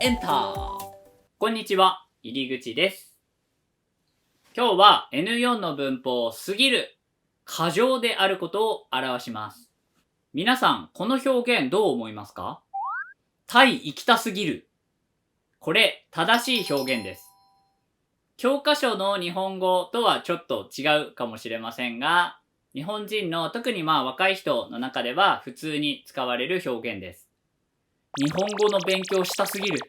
エンター。こんにちは、入り口です。今日は N4 の文法過ぎる、過剰であることを表します。皆さん、この表現どう思いますか？対行きたすぎる。これ、正しい表現です。教科書の日本語とはちょっと違うかもしれませんが、日本人の特に若い人の中では普通に使われる表現です。日本語の勉強したすぎる。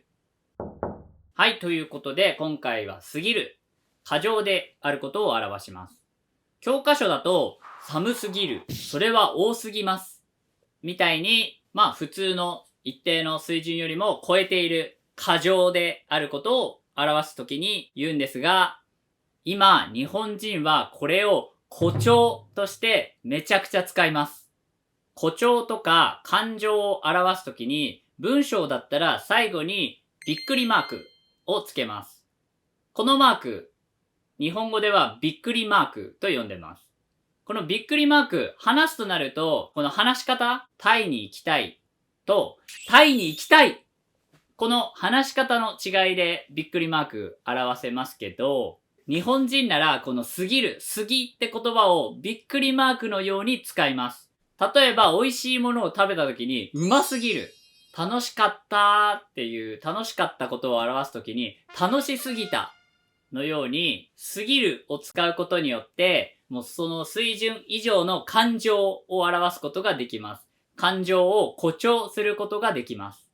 はい、ということで今回は過ぎる、過剰であることを表します。教科書だと寒すぎる、それは多すぎます。みたいに、普通の一定の水準よりも超えている過剰であることを表すときに言うんですが、今日本人はこれを誇張としてめちゃくちゃ使います。誇張とか感情を表すときに文章だったら最後にびっくりマークをつけます。このマーク、日本語ではびっくりマークと呼んでます。このびっくりマーク、話すとなると、この話し方、タイに行きたいと、タイに行きたい、この話し方の違いでびっくりマーク表せますけど、日本人ならこの過ぎる、過ぎって言葉をびっくりマークのように使います。例えば美味しいものを食べた時に、うますぎる、楽しかったっていう楽しかったことを表すときに、楽しすぎたのように、過ぎるを使うことによって、もうその水準以上の感情を表すことができます。感情を誇張することができます。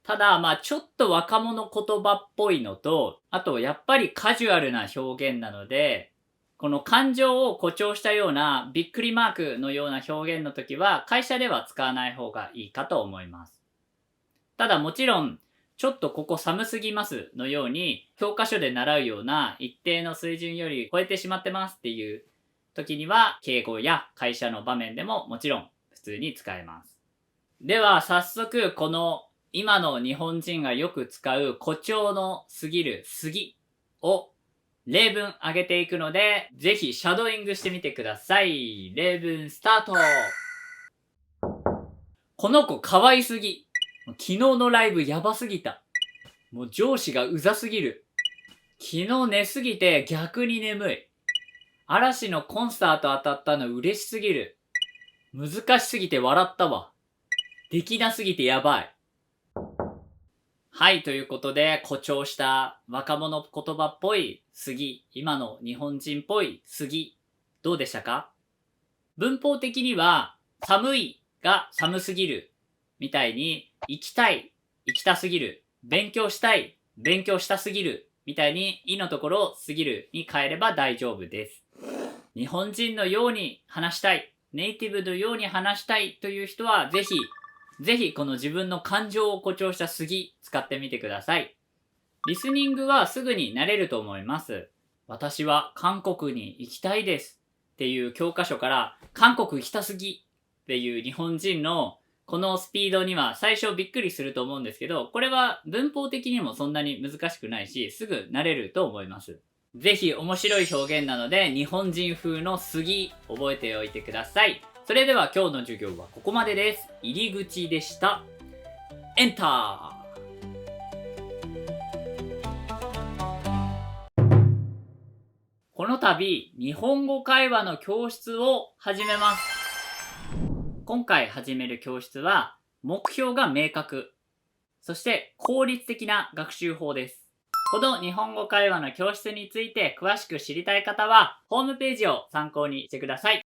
ただ、ちょっと若者言葉っぽいのと、あとやっぱりカジュアルな表現なので、この感情を誇張したようなびっくりマークのような表現の時は会社では使わない方がいいかと思います。ただもちろん、ちょっとここ寒すぎますのように、教科書で習うような一定の水準より超えてしまってますっていう時には、敬語や会社の場面でももちろん普通に使えます。では早速この今の日本人がよく使う誇張の過ぎる過ぎを例文挙げていくので、ぜひシャドーイングしてみてください。例文スタート。この子可愛すぎ。昨日のライブやばすぎた。もう上司がうざすぎる。昨日寝すぎて逆に眠い。嵐のコンサート当たったの嬉しすぎる。難しすぎて笑ったわ。できなすぎてやばい。はい、ということで誇張した若者言葉っぽい過ぎ、今の日本人っぽい過ぎ、どうでしたか？文法的には寒いが寒すぎるみたいに、行きたい、行きたすぎる、勉強したい、勉強したすぎるみたいに、いのところを過ぎるに変えれば大丈夫です。日本人のように話したい、ネイティブのように話したいという人はぜひこの自分の感情を誇張した過ぎ使ってみてください。リスニングはすぐに慣れると思います。私は韓国に行きたいですっていう教科書から韓国行きたすぎっていう日本人のこのスピードには最初びっくりすると思うんですけど、これは文法的にもそんなに難しくないし、すぐ慣れると思います。ぜひ面白い表現なので、日本人風の過ぎ覚えておいてください。それでは今日の授業はここまでです。入り口でした。エンター。この度、日本語会話の教室を始めます。今回始める教室は、目標が明確、そして効率的な学習法です。この日本語会話の教室について詳しく知りたい方は、ホームページを参考にしてください。